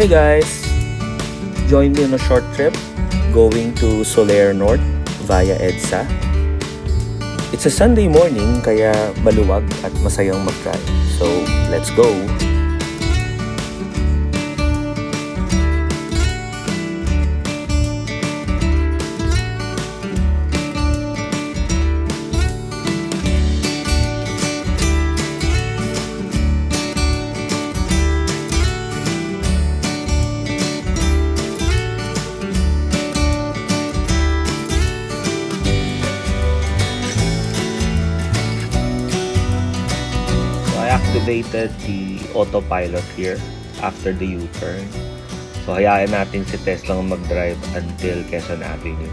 Hey guys! Join me on a short trip going to Solaire North via EDSA. It's a Sunday morning kaya maluwag at masayang mag-drive. So, let's go! Activated the autopilot here after the U-turn. So hayaan natin si Tesla mag-drive until Quezon Avenue.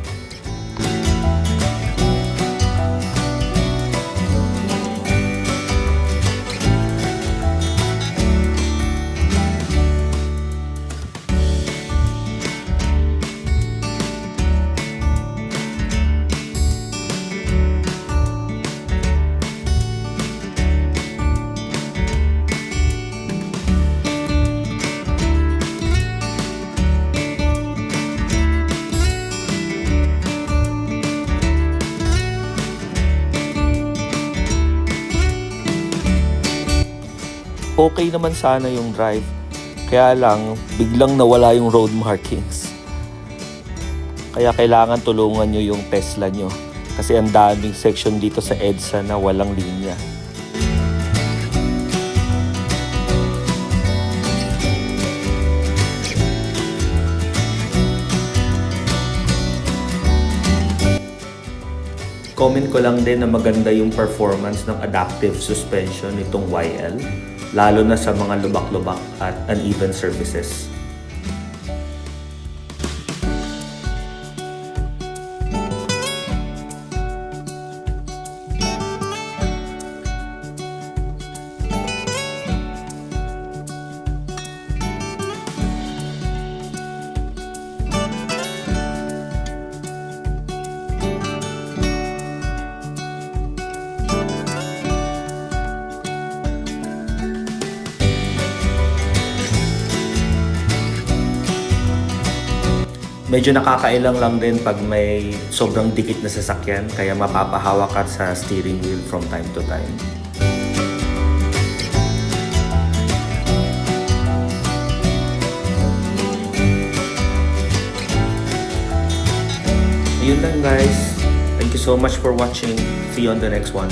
Okay naman sana yung drive. Kaya lang, biglang nawala yung road markings. Kaya kailangan tulungan nyo yung Tesla nyo. Kasi ang daming section dito sa EDSA na walang linya. Comment ko lang din na maganda yung performance ng adaptive suspension nitong YL. Lalo na sa mga lubak-lubak at uneven surfaces. Medyo nakakailang lang din pag may sobrang dikit na sasakyan kaya mapapahawak ka sa steering wheel from time to time. Yun lang guys. Thank you so much for watching. See you on the next one.